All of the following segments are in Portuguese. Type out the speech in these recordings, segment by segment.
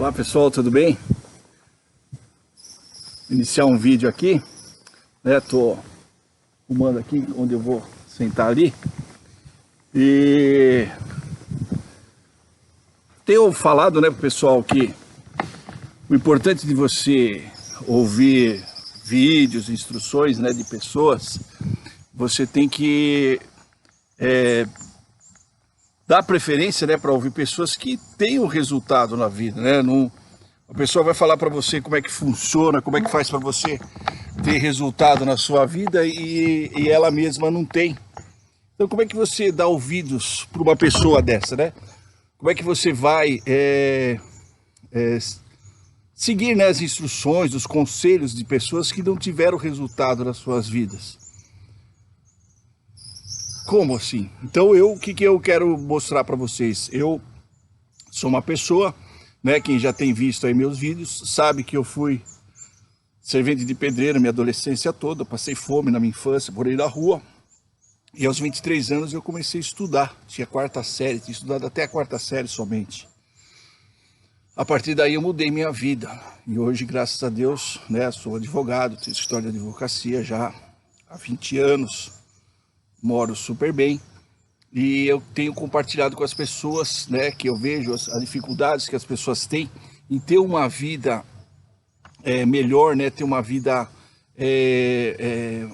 Olá pessoal, tudo bem? Iniciar um vídeo aqui, né? Tô filmando aqui onde eu vou sentar ali. E tenho falado, né, pro pessoal que o importante de você ouvir vídeos, instruções, né, de pessoas, você tem que dar preferência, né, para ouvir pessoas que tenham resultado na vida, né? Não, a pessoa vai falar para você como é que funciona, como é que faz para você ter resultado na sua vida e ela mesma não tem. Então como é que você dá ouvidos para uma pessoa dessa, né? Como é que você vai seguir, né, as instruções, os conselhos de pessoas que não tiveram resultado nas suas vidas? Como assim? Então o que eu quero mostrar para vocês? Eu sou uma pessoa, né, quem já tem visto aí meus vídeos, sabe que eu fui servente de pedreiro minha adolescência toda, passei fome na minha infância, morei na rua. E aos 23 anos eu comecei a estudar, tinha quarta série, tinha estudado até a quarta série somente. A partir daí eu mudei minha vida, e hoje, graças a Deus, né, sou advogado, tenho história de advocacia já há 20 anos, moro super bem, e eu tenho compartilhado com as pessoas, né, que eu vejo as dificuldades que as pessoas têm em ter uma vida melhor, né, ter uma vida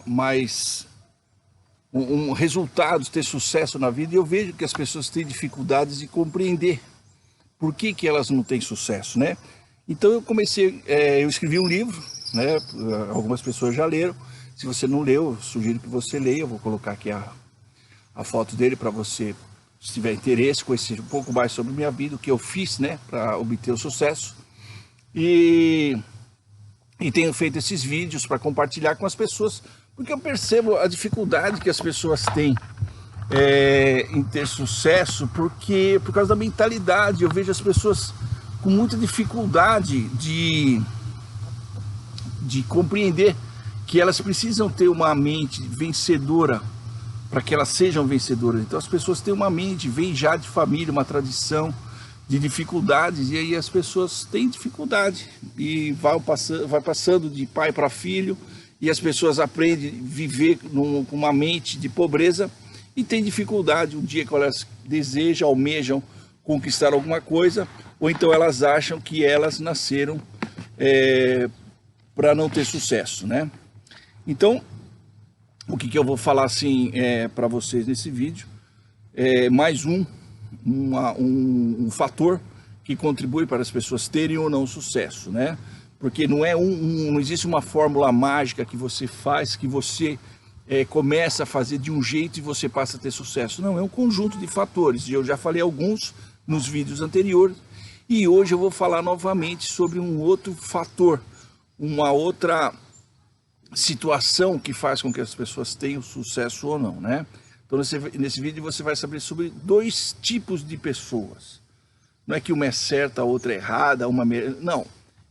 mais... resultados, ter sucesso na vida, e eu vejo que as pessoas têm dificuldades de compreender por que elas não têm sucesso, né? Então eu comecei, eu escrevi um livro, né? Algumas pessoas já leram. Se você não leu, eu sugiro que você leia. Eu vou colocar aqui a foto dele para você, se tiver interesse, conhecer um pouco mais sobre minha vida, o que eu fiz, né, para obter o sucesso. E tenho feito esses vídeos para compartilhar com as pessoas, porque eu percebo a dificuldade que as pessoas têm em ter sucesso, por causa da mentalidade. Eu vejo as pessoas com muita dificuldade de compreender que elas precisam ter uma mente vencedora para que elas sejam vencedoras. Então as pessoas têm uma mente, vem já de família, uma tradição de dificuldades, e aí as pessoas têm dificuldade e vai passando de pai para filho, e as pessoas aprendem a viver com uma mente de pobreza e têm dificuldade um dia que elas desejam, almejam conquistar alguma coisa, ou então elas acham que elas nasceram para não ter sucesso, né? Então, o que eu vou falar assim para vocês nesse vídeo é mais um fator que contribui para as pessoas terem ou não sucesso, né? Porque não existe uma fórmula mágica que você faz, que você começa a fazer de um jeito e você passa a ter sucesso. Não, é um conjunto de fatores, e eu já falei alguns nos vídeos anteriores, e hoje eu vou falar novamente sobre um outro fator, uma outra situação que faz com que as pessoas tenham sucesso ou não, né? Então nesse vídeo você vai saber sobre dois tipos de pessoas. Não é que uma é certa, a outra é errada, não.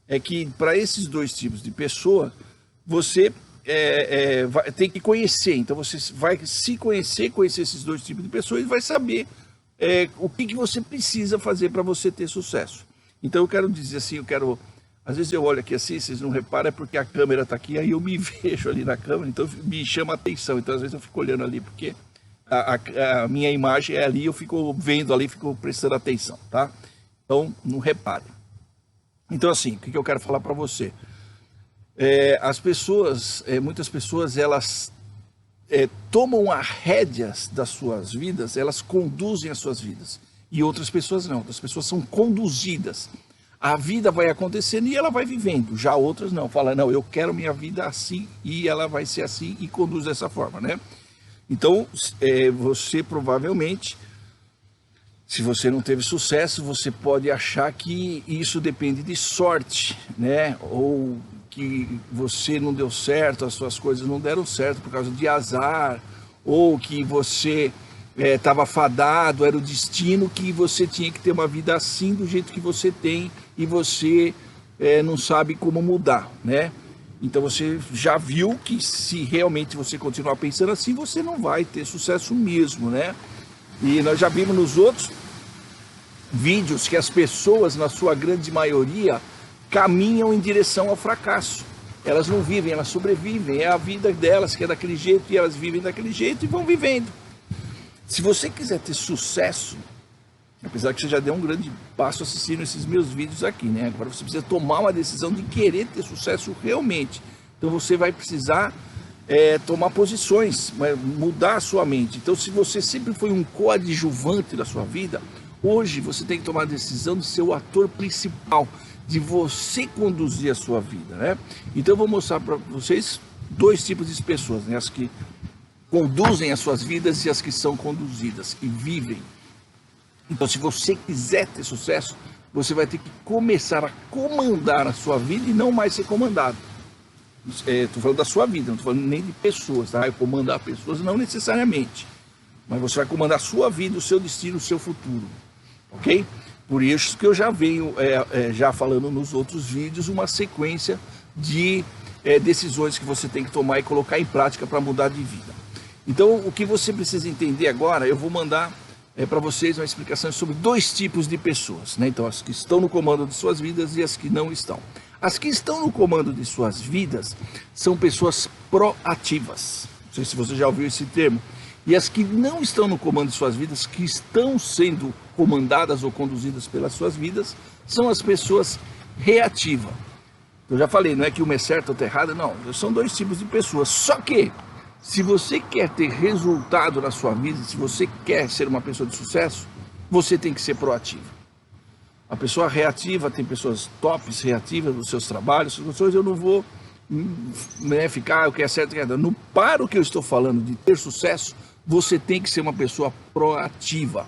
É que para esses dois tipos de pessoa, você tem que conhecer. Então você vai se conhecer esses dois tipos de pessoas e vai saber o que você precisa fazer para você ter sucesso. Então eu quero dizer assim, às vezes eu olho aqui assim, vocês não reparam, é porque a câmera está aqui, aí eu me vejo ali na câmera, então me chama a atenção. Então às vezes eu fico olhando ali, porque a minha imagem é ali, eu fico vendo ali, fico prestando atenção, tá? Então não repare. Então assim, o que eu quero falar para você? As pessoas, muitas pessoas, elas tomam as rédeas das suas vidas, elas conduzem as suas vidas. E outras pessoas não, outras pessoas são conduzidas. A vida vai acontecendo e ela vai vivendo. Já outras não, falam, não, eu quero minha vida assim, e ela vai ser assim, e conduz dessa forma, né? Então, você provavelmente, se você não teve sucesso, você pode achar que isso depende de sorte, né? Ou que você não deu certo, as suas coisas não deram certo por causa de azar, ou que você estava fadado, era o destino, que você tinha que ter uma vida assim, do jeito que você tem, e você não sabe como mudar, né? Então você já viu que se realmente você continuar pensando assim, você não vai ter sucesso mesmo, né? E nós já vimos nos outros vídeos que as pessoas, na sua grande maioria, caminham em direção ao fracasso. Elas não vivem, elas sobrevivem, é a vida delas que é daquele jeito e elas vivem daquele jeito e vão vivendo. Se você quiser ter sucesso, apesar que você já deu um grande passo assistindo esses meus vídeos aqui, né? Agora você precisa tomar uma decisão de querer ter sucesso realmente. Então você vai precisar tomar posições, mudar a sua mente. Então se você sempre foi um coadjuvante da sua vida, hoje você tem que tomar a decisão de ser o ator principal, de você conduzir a sua vida, né? Então eu vou mostrar para vocês dois tipos de pessoas, né? As que conduzem as suas vidas e as que são conduzidas, que vivem. Então se você quiser ter sucesso, você vai ter que começar a comandar a sua vida e não mais ser comandado. Estou falando da sua vida, não estou falando nem de pessoas, tá? Eu comandar pessoas não necessariamente, mas você vai comandar a sua vida, o seu destino, o seu futuro, ok? Por isso que eu já venho já falando nos outros vídeos uma sequência de decisões que você tem que tomar e colocar em prática para mudar de vida. Então o que você precisa entender agora, eu vou mandar para vocês uma explicação sobre dois tipos de pessoas, né? Então as que estão no comando de suas vidas e as que não estão. As que estão no comando de suas vidas são pessoas proativas, não sei se você já ouviu esse termo. E as que não estão no comando de suas vidas, que estão sendo comandadas ou conduzidas pelas suas vidas, são as pessoas reativas. Eu já falei, não é que uma é certa ou outra errada, não. São dois tipos de pessoas. Só que, se você quer ter resultado na sua vida, se você quer ser uma pessoa de sucesso, você tem que ser proativo. A pessoa reativa, tem pessoas tops reativas nos seus trabalhos, suas coisas, eu não vou ficar o que é certo e o que é errado. No para o que eu estou falando de ter sucesso, você tem que ser uma pessoa proativa.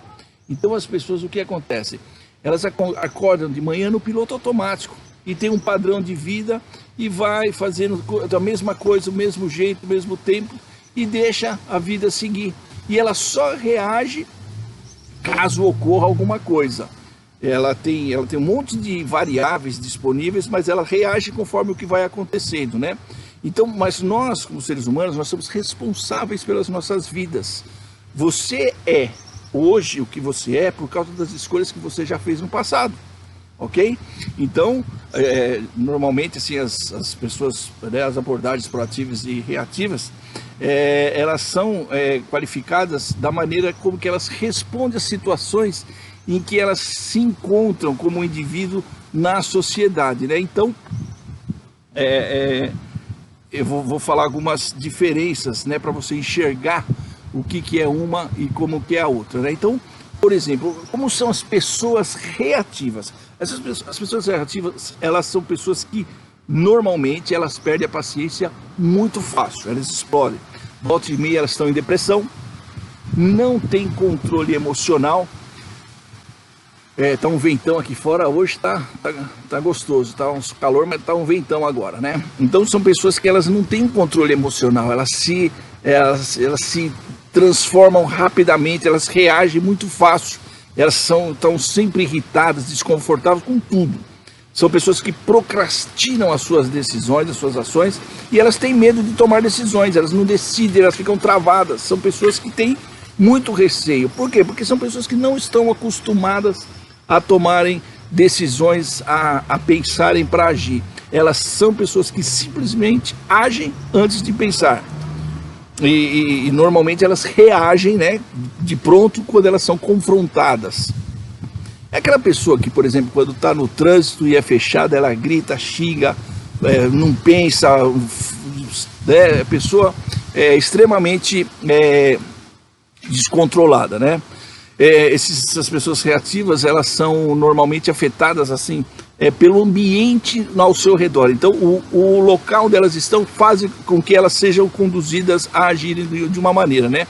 Então as pessoas, o que acontece? Elas acordam de manhã no piloto automático e tem um padrão de vida e vai fazendo a mesma coisa, o mesmo jeito, o mesmo tempo e deixa a vida seguir. E ela só reage caso ocorra alguma coisa. Ela tem um monte de variáveis disponíveis, mas ela reage conforme o que vai acontecendo, né? Então, mas nós, como seres humanos, nós somos responsáveis pelas nossas vidas. Você é hoje o que você é por causa das escolhas que você já fez no passado, ok? Então, normalmente assim, as pessoas, né, as abordagens proativas e reativas, elas são qualificadas da maneira como que elas respondem às situações em que elas se encontram como indivíduo na sociedade, né? Então, eu vou falar algumas diferenças, né, para você enxergar o que é uma e como que é a outra, né? Então, por exemplo, como são as pessoas reativas? As pessoas reativas, elas são pessoas que normalmente elas perdem a paciência muito fácil, elas explodem. Volta e meia elas estão em depressão, não tem controle emocional. Tá um ventão aqui fora, hoje tá gostoso, tá um calor, mas tá um ventão agora, né? Então são pessoas que elas não têm controle emocional, elas se transformam rapidamente, elas reagem muito fácil, elas estão sempre irritadas, desconfortáveis com tudo. São pessoas que procrastinam as suas decisões, as suas ações, e elas têm medo de tomar decisões, elas não decidem, elas ficam travadas. São pessoas que têm muito receio. Por quê? Porque são pessoas que não estão acostumadas a tomarem decisões, a pensarem para agir. Elas são pessoas que simplesmente agem antes de pensar. E normalmente elas reagem, né, de pronto quando elas são confrontadas. É aquela pessoa que, por exemplo, quando está no trânsito e é fechada, ela grita, xinga, não pensa, né? A pessoa é extremamente descontrolada, né? Essas pessoas reativas, elas são normalmente afetadas assim pelo ambiente ao seu redor. Então o local onde elas estão faz com que elas sejam conduzidas a agirem de uma maneira, né?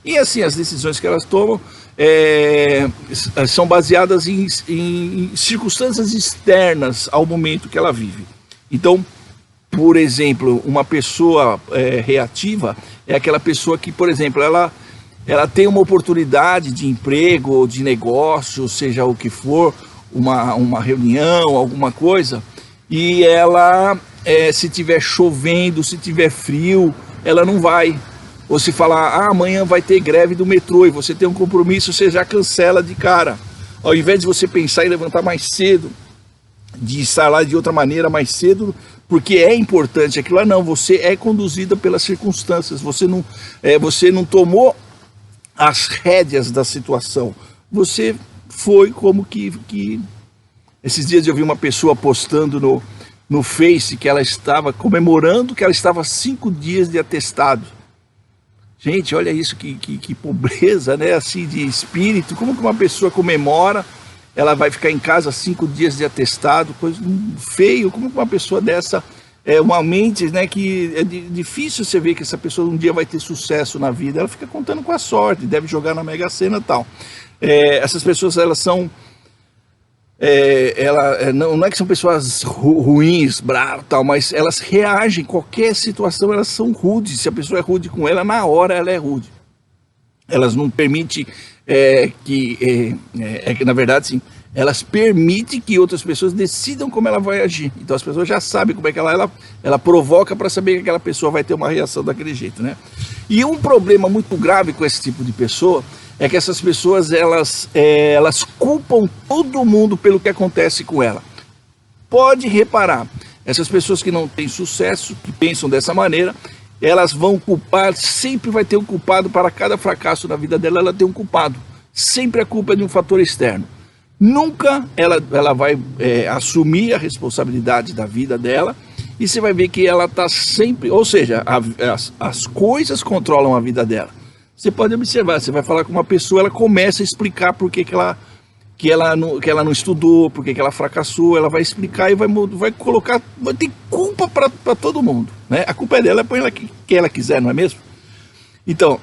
E assim, as decisões que elas tomam são baseadas em circunstâncias externas ao momento que ela vive. Então, por exemplo, uma pessoa reativa é aquela pessoa que, por exemplo, ela tem uma oportunidade de emprego ou de negócio, seja o que for, uma reunião, alguma coisa, e ela, se tiver chovendo, se tiver frio, ela não vai. Ou se falar, amanhã vai ter greve do metrô e você tem um compromisso, você já cancela de cara. ao invés de você pensar em levantar mais cedo, de estar lá de outra maneira mais cedo, porque é importante aquilo lá, não, você é conduzida pelas circunstâncias, você não tomou as rédeas da situação, você foi como que... Esses dias eu vi uma pessoa postando no Face que ela estava comemorando que ela estava 5 dias de atestado. Gente, olha isso, que pobreza, né, assim, de espírito. Como que uma pessoa comemora, ela vai ficar em casa 5 dias de atestado, coisa feio. Como que uma pessoa dessa, uma mente, né, que é difícil você ver que essa pessoa um dia vai ter sucesso na vida. Ela fica contando com a sorte, deve jogar na Mega Sena e tal. Essas pessoas, elas são... não é que são pessoas ruins, bravas, tal, mas elas reagem, qualquer situação, elas são rudes. Se a pessoa é rude com ela, na hora ela é rude. Elas não permitem que na verdade, sim, elas permitem que outras pessoas decidam como ela vai agir. Então as pessoas já sabem como é que ela provoca para saber que aquela pessoa vai ter uma reação daquele jeito, né? E um problema muito grave com esse tipo de pessoa é que essas pessoas, elas culpam todo mundo pelo que acontece com ela. Pode reparar, essas pessoas que não têm sucesso, que pensam dessa maneira, elas vão culpar, sempre vai ter um culpado para cada fracasso na vida dela, ela tem um culpado. Sempre a culpa é de um fator externo. Nunca ela vai assumir a responsabilidade da vida dela, e você vai ver que ela está sempre, ou seja, as coisas controlam a vida dela. Você pode observar, você vai falar com uma pessoa, ela começa a explicar por que ela não estudou, por que ela fracassou, ela vai explicar e vai ter culpa para todo mundo, né? A culpa é dela, põe ela que ela quiser, não é mesmo? Então,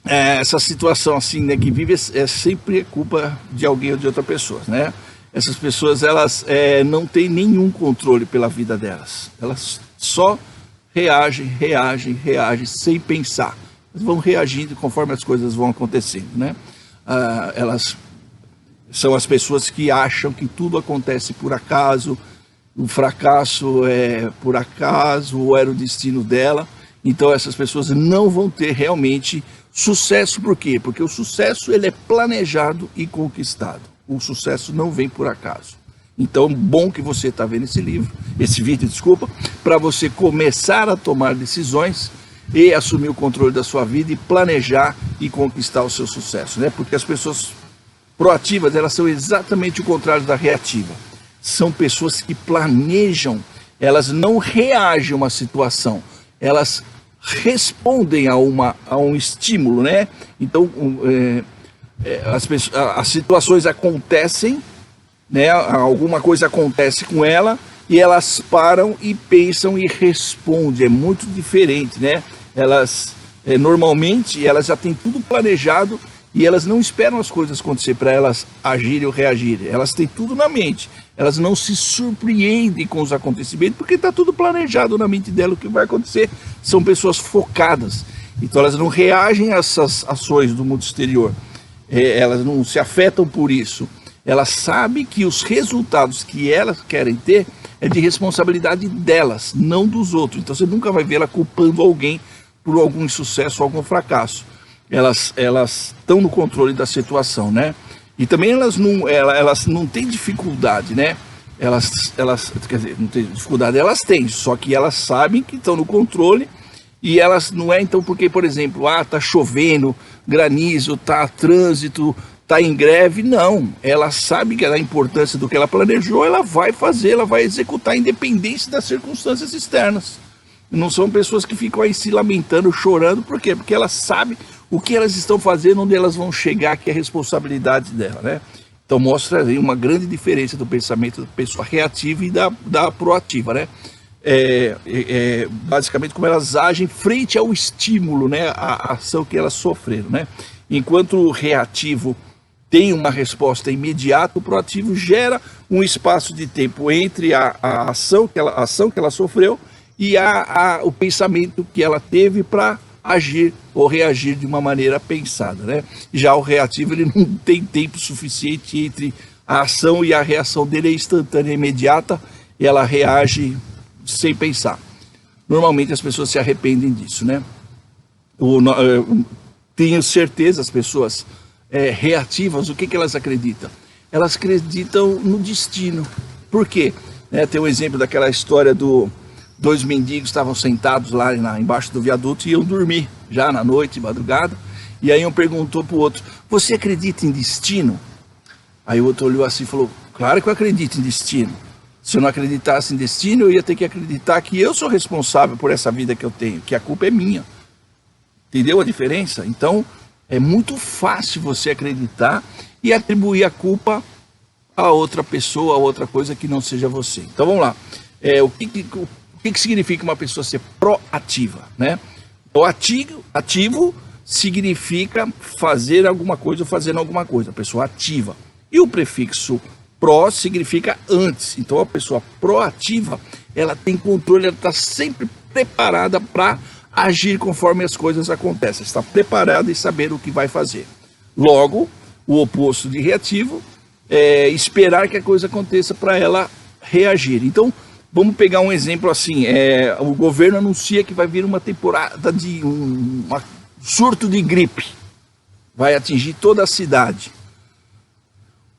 essa situação assim, né, que vive é sempre culpa de alguém ou de outra pessoa, né? Essas pessoas, elas não têm nenhum controle pela vida delas, elas só reagem sem pensar. Vão reagindo conforme as coisas vão acontecendo, né? Elas são as pessoas que acham que tudo acontece por acaso, o fracasso é por acaso, ou era o destino dela. Então essas pessoas não vão ter realmente sucesso. Por quê? Porque o sucesso, ele é planejado e conquistado. O sucesso não vem por acaso. Então, bom que você está vendo esse vídeo, para você começar a tomar decisões e assumir o controle da sua vida e planejar e conquistar o seu sucesso, né? Porque as pessoas proativas, elas são exatamente o contrário da reativa. São pessoas que planejam, elas não reagem a uma situação, elas respondem a um estímulo, né? Então, as situações acontecem, né? Alguma coisa acontece com ela, e elas param e pensam e respondem. É muito diferente, né? Elas, normalmente, elas já têm tudo planejado e elas não esperam as coisas acontecer para elas agirem ou reagirem. Elas têm tudo na mente. Elas não se surpreendem com os acontecimentos porque está tudo planejado na mente dela o que vai acontecer. São pessoas focadas. Então elas não reagem a essas ações do mundo exterior. Elas não se afetam por isso. Elas sabem que os resultados que elas querem ter é de responsabilidade delas, não dos outros. Então você nunca vai ver ela culpando alguém por algum insucesso ou algum fracasso. Elas estão no controle da situação, né? E também elas não têm dificuldade, né? Quer dizer, não tem dificuldade, elas têm, só que elas sabem que estão no controle. E elas não então porque, por exemplo, tá chovendo, granizo, tá trânsito, tá em greve. Não, ela sabe que a importância do que ela planejou, ela vai fazer, ela vai executar, independente das circunstâncias externas. Não são pessoas que ficam aí se lamentando, chorando. Por quê? Porque elas sabem o que elas estão fazendo, onde elas vão chegar, que é a responsabilidade dela, né? Então mostra aí uma grande diferença do pensamento da pessoa reativa e da proativa, né? Basicamente como elas agem frente ao estímulo, né? A ação que elas sofreram, né? Enquanto o reativo tem uma resposta imediata, o proativo gera um espaço de tempo entre a ação que ela sofreu e o pensamento que ela teve para agir ou reagir de uma maneira pensada, né? Já o reativo, ele não tem tempo suficiente entre a ação e a reação dele, é instantânea, imediata, e ela reage sem pensar. Normalmente as pessoas se arrependem disso, né? Tenho certeza, as pessoas reativas, o que elas acreditam? elas acreditam no destino. Por quê? Tem um exemplo daquela história do dois mendigos estavam sentados lá embaixo do viaduto e iam dormir, já na noite, madrugada, e aí um perguntou para o outro, você acredita em destino? Aí o outro olhou assim e falou, claro que eu acredito em destino. Se eu não acreditasse em destino, eu ia ter que acreditar que eu sou responsável por essa vida que eu tenho, que a culpa é minha. Entendeu a diferença? Então, é muito fácil você acreditar e atribuir a culpa a outra pessoa, a outra coisa que não seja você. Então, vamos lá. O que significa uma pessoa ser proativa, né? O ativo significa fazer alguma coisa ou fazendo alguma coisa, a pessoa ativa. E o prefixo pró significa antes. Então a pessoa proativa, ela tem controle, ela está sempre preparada para agir conforme as coisas acontecem. Está preparada e saber o que vai fazer. Logo, o oposto de reativo é esperar que a coisa aconteça para ela reagir. Então, vamos pegar um exemplo assim, o governo anuncia que vai vir uma temporada de um surto de gripe. Vai atingir toda a cidade.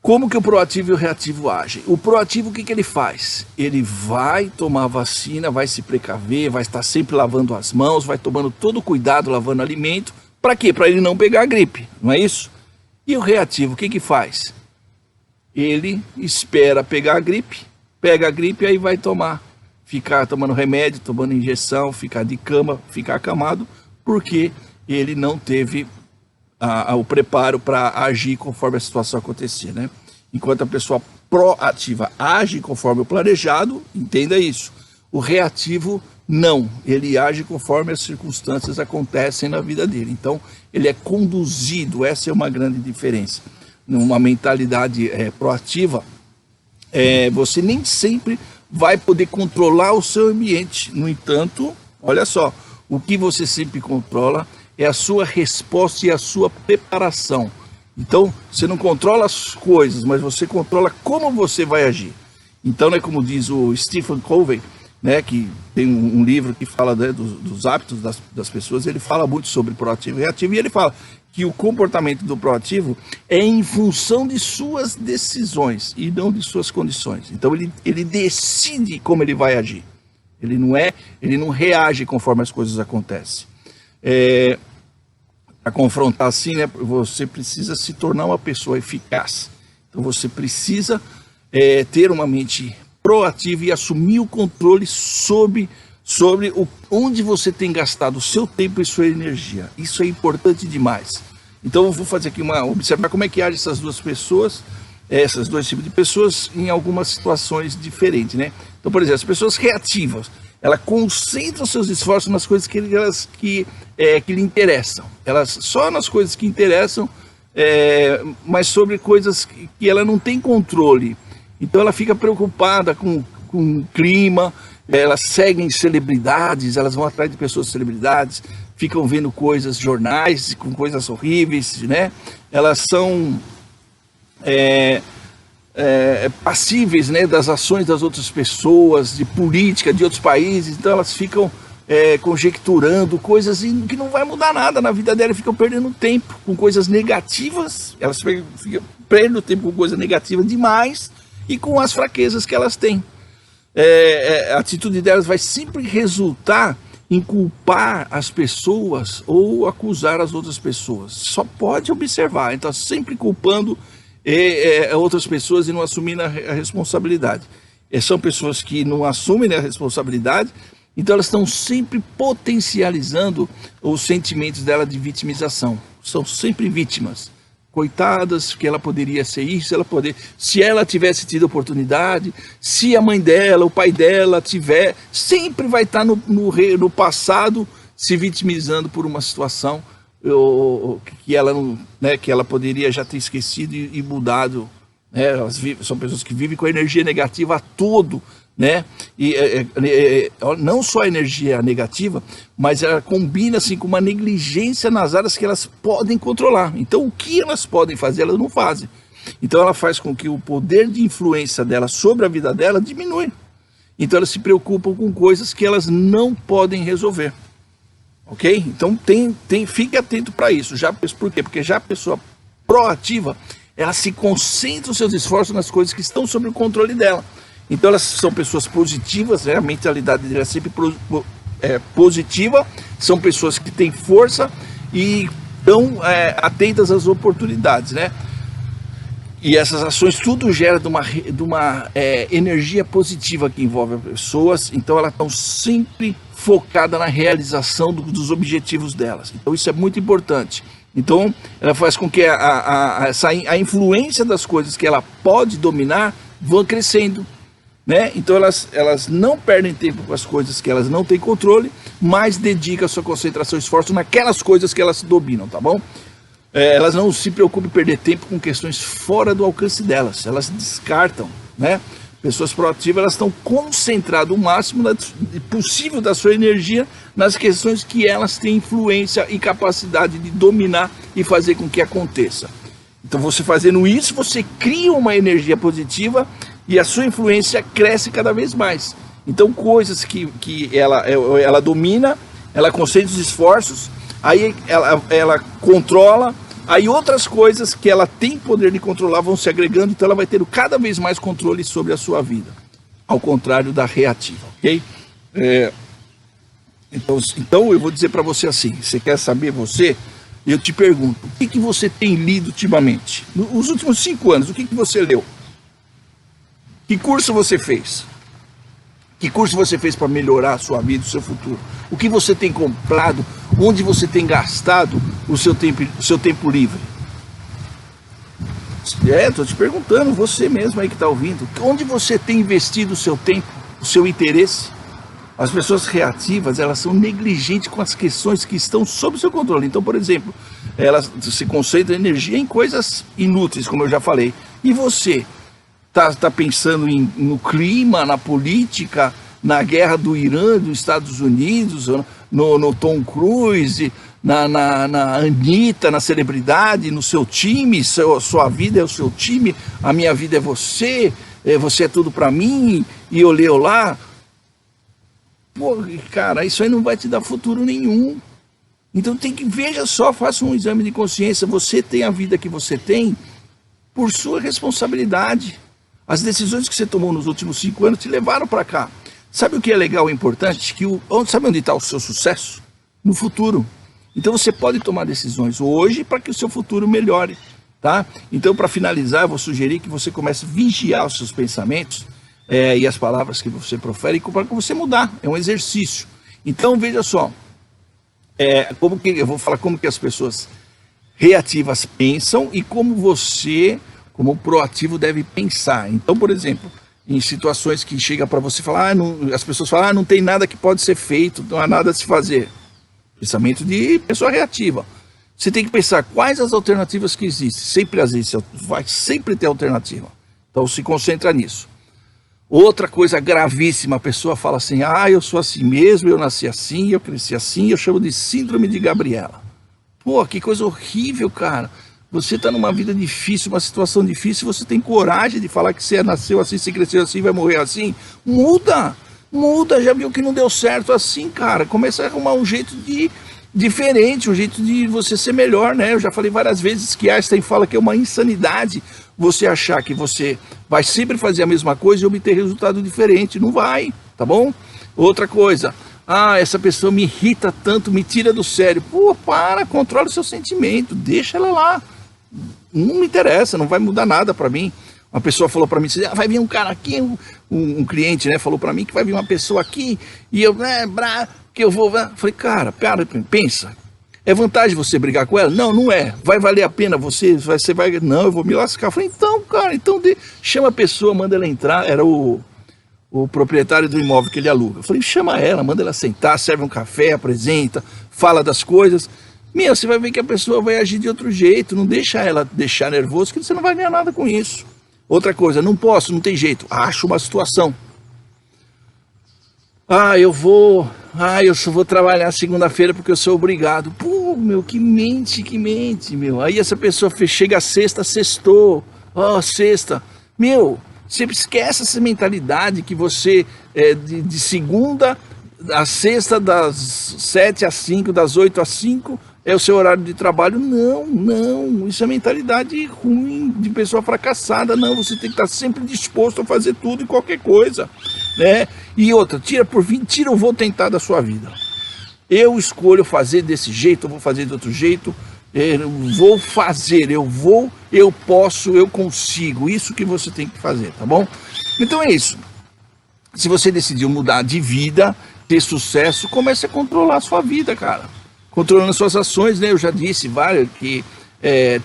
Como que o proativo e o reativo agem? O proativo, o que ele faz? Ele vai tomar vacina, vai se precaver, vai estar sempre lavando as mãos, vai tomando todo o cuidado, lavando alimento. Para quê? Para ele não pegar a gripe, não é isso? E o reativo, o que faz? Ele espera pegar a gripe, pega a gripe e aí vai ficar tomando remédio, tomando injeção, ficar de cama, ficar acamado, porque ele não teve o preparo para agir conforme a situação acontecer, né? Enquanto a pessoa proativa age conforme o planejado, entenda isso. O reativo não, ele age conforme as circunstâncias acontecem na vida dele. Então, ele é conduzido, essa é uma grande diferença. Numa mentalidade proativa, você nem sempre vai poder controlar o seu ambiente. No entanto, olha só, o que você sempre controla é a sua resposta e a sua preparação. Então, você não controla as coisas, mas você controla como você vai agir. Então, né, como diz o Stephen Covey, né, que tem um livro que fala, né, dos hábitos das pessoas, ele fala muito sobre proativo e reativo, e ele fala que o comportamento do proativo é em função de suas decisões e não de suas condições. Então, ele decide como ele vai agir. Ele não reage conforme as coisas acontecem. Para confrontar assim, né, você precisa se tornar uma pessoa eficaz. Então você precisa ter uma mente proativa e assumir o controle sobre onde você tem gastado o seu tempo e sua energia. Isso é importante demais. Então eu vou fazer aqui observar como é que agem essas duas pessoas, esses dois tipos de pessoas em algumas situações diferentes, né? Então, por exemplo, as pessoas reativas, ela concentra seus esforços nas coisas que lhe interessam. Elas só nas coisas que interessam, mas sobre coisas que ela não tem controle. Então ela fica preocupada com o clima, elas seguem celebridades, elas vão atrás de pessoas celebridades, ficam vendo coisas, jornais com coisas horríveis, né? Elas são passíveis, né, das ações das outras pessoas, de política de outros países. Então elas ficam conjecturando coisas que não vai mudar nada na vida dela, ficam perdendo tempo com coisas negativas, elas ficam perdendo tempo com coisas negativas demais e com as fraquezas que elas têm. A atitude delas vai sempre resultar em culpar as pessoas ou acusar as outras pessoas. Só pode observar, então sempre culpando outras pessoas e não assumindo a responsabilidade. São pessoas que não assumem, né, a responsabilidade, então elas estão sempre potencializando os sentimentos dela de vitimização. São sempre vítimas. Coitadas, que ela poderia ser isso, se ela tivesse tido oportunidade, se a mãe dela, o pai dela sempre vai estar no passado se vitimizando por uma situação que ela não, né, que ela poderia já ter esquecido e mudado, né? São pessoas que vivem com a energia negativa a todo, né? E não só a energia negativa, mas ela combina assim com uma negligência nas áreas que elas podem controlar. Então o que elas podem fazer, elas não fazem. Então ela faz com que o poder de influência dela sobre a vida dela diminui. Então elas se preocupam com coisas que elas não podem resolver. Ok? Então fique atento para isso. Por quê? Porque já a pessoa proativa, ela se concentra os seus esforços nas coisas que estão sob o controle dela. Então elas são pessoas positivas, né? A mentalidade dela é sempre positiva, são pessoas que têm força e estão atentas às oportunidades, né? E essas ações tudo gera de uma energia positiva que envolve as pessoas, então elas estão sempre focadas na realização dos objetivos delas. Então isso é muito importante. Então ela faz com que a influência das coisas que ela pode dominar vão crescendo, né? Então elas não perdem tempo com as coisas que elas não têm controle, mas dedicam a sua concentração e esforço naquelas coisas que elas dominam, tá bom? Elas não se preocupam em perder tempo com questões fora do alcance delas, elas descartam, né? Pessoas proativas, elas estão concentradas o máximo possível da sua energia nas questões que elas têm influência e capacidade de dominar e fazer com que aconteça. Então você fazendo isso, você cria uma energia positiva e a sua influência cresce cada vez mais. Então coisas que ela domina, ela concentra os esforços, aí ela controla, aí outras coisas que ela tem poder de controlar vão se agregando, então ela vai ter cada vez mais controle sobre a sua vida, ao contrário da reativa, ok? Então eu vou dizer para você assim, você quer saber eu te pergunto, o que você tem lido ultimamente? Nos últimos 5 anos, o que você leu? Que curso você fez? Que curso você fez para melhorar a sua vida, o seu futuro? O que você tem comprado? Onde você tem gastado o seu tempo livre? Estou te perguntando, você mesmo aí que está ouvindo. Onde você tem investido o seu tempo, o seu interesse? As pessoas reativas, elas são negligentes com as questões que estão sob o seu controle. Então, por exemplo, elas se concentram energia em coisas inúteis, como eu já falei. E você? Tá pensando no clima, na política, na guerra do Irã, dos Estados Unidos, no Tom Cruise, na Anitta, na celebridade, no seu time, sua vida é o seu time, a minha vida é você é tudo pra mim, e olê olá. Pô, cara, isso aí não vai te dar futuro nenhum. Então veja só, faça um exame de consciência, você tem a vida que você tem por sua responsabilidade. As decisões que você tomou nos últimos 5 anos te levaram para cá. Sabe o que é legal e importante? Sabe onde está o seu sucesso? No futuro. Então você pode tomar decisões hoje para que o seu futuro melhore, tá? Então, para finalizar, eu vou sugerir que você comece a vigiar os seus pensamentos e as palavras que você profere para você mudar. É um exercício. Então, veja só. Eu vou falar como que as pessoas reativas pensam e como você, como proativo, deve pensar. Então, por exemplo, em situações que chega para você falar, as pessoas falam, não tem nada que pode ser feito, não há nada a se fazer. Pensamento de pessoa reativa. Você tem que pensar quais as alternativas que existem. Sempre existe, vai sempre ter alternativa. Então se concentra nisso. Outra coisa gravíssima, a pessoa fala assim, eu sou assim mesmo, eu nasci assim, eu cresci assim, eu chamo de síndrome de Gabriela. Pô, que coisa horrível, cara. Você está numa vida difícil, uma situação difícil, você tem coragem de falar que você nasceu assim, você cresceu assim, vai morrer assim? Muda, já viu que não deu certo assim, cara. Começa a arrumar um jeito diferente, um jeito de você ser melhor, né? Eu já falei várias vezes que Einstein fala que é uma insanidade você achar que você vai sempre fazer a mesma coisa e obter resultado diferente. Não vai, tá bom? Outra coisa, essa pessoa me irrita tanto, me tira do sério. Pô, controla o seu sentimento, deixa ela lá. Não me interessa, não vai mudar nada para mim. Uma pessoa falou para mim, vai vir um cara aqui, um cliente, né, falou para mim que vai vir uma pessoa aqui, e eu, que eu vou... Falei, cara, pensa, é vantagem você brigar com ela? Não, não é. Vai valer a pena você vai... Não, eu vou me lascar. Falei, então, cara, chama a pessoa, manda ela entrar. Era o proprietário do imóvel que ele aluga. Eu falei, chama ela, manda ela sentar, serve um café, apresenta, fala das coisas. Você vai ver que a pessoa vai agir de outro jeito, não deixa ela deixar nervoso, que você não vai ganhar nada com isso. Outra coisa, não tem jeito, acho uma situação. Eu só vou trabalhar segunda-feira porque eu sou obrigado. Pô, meu, que mente, meu. Aí essa pessoa chega a sexta, sextou. Sexta. Meu, você esquece essa mentalidade que você, de segunda, a sexta das 7 às 5, das 8 às 5 é o seu horário de trabalho. Não, isso é mentalidade ruim de pessoa fracassada. Não, você tem que estar sempre disposto a fazer tudo e qualquer coisa, né? E outra, tira o vou tentar da sua vida. Eu escolho fazer desse jeito, eu vou fazer de outro jeito, eu vou fazer, eu posso, eu consigo. Isso que você tem que fazer, tá bom? Então é isso. Se você decidiu mudar de vida, ter sucesso, comece a controlar a sua vida, cara. Controlando as suas ações, né? Eu já disse várias que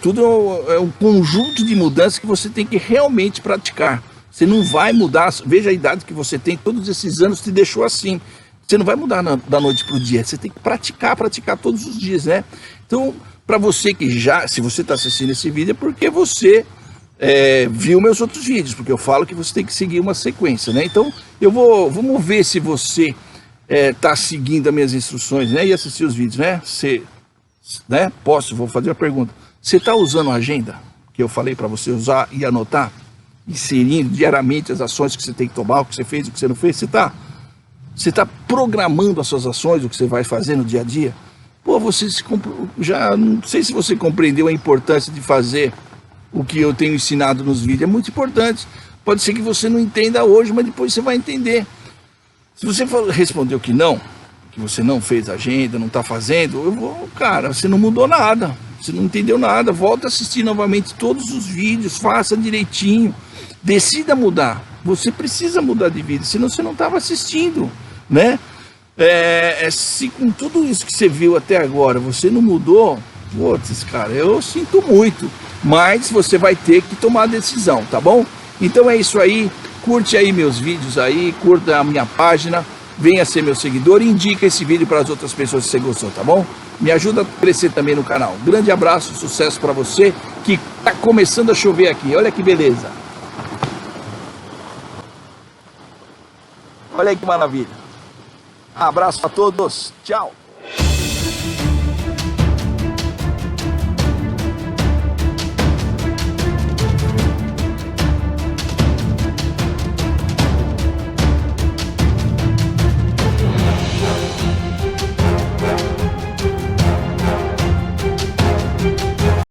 tudo é um conjunto de mudanças que você tem que realmente praticar. Você não vai mudar, veja a idade que você tem, todos esses anos te deixou assim. Você não vai mudar da noite para o dia, você tem que praticar todos os dias, né? Então, para você que se você está assistindo esse vídeo, é porque você viu meus outros vídeos, porque eu falo que você tem que seguir uma sequência, né? Então, vamos ver se você está seguindo as minhas instruções, né? E assistir os vídeos, né? Vou fazer uma pergunta. Você está usando a agenda que eu falei para você usar e anotar? Inserindo diariamente as ações que você tem que tomar, o que você fez, o que você não fez? Você está programando as suas ações, o que você vai fazer no dia a dia? Pô, já não sei se você compreendeu a importância de fazer o que eu tenho ensinado nos vídeos. É muito importante. Pode ser que você não entenda hoje, mas depois você vai entender. Se você respondeu que você não fez agenda, não está fazendo, cara, você não mudou nada. Você não entendeu nada. Volta a assistir novamente todos os vídeos, faça direitinho. Decida mudar. Você precisa mudar de vida, senão você não estava assistindo, né? Se com tudo isso que você viu até agora você não mudou, putz, cara, eu sinto muito, mas você vai ter que tomar a decisão, tá bom? Então é isso aí, curte aí meus vídeos aí, curta a minha página, venha ser meu seguidor e indica esse vídeo para as outras pessoas que você gostou, tá bom? Me ajuda a crescer também no canal. Grande abraço, sucesso para você que tá começando a chover aqui, olha que beleza. Olha aí que maravilha. Abraço a todos. Tchau.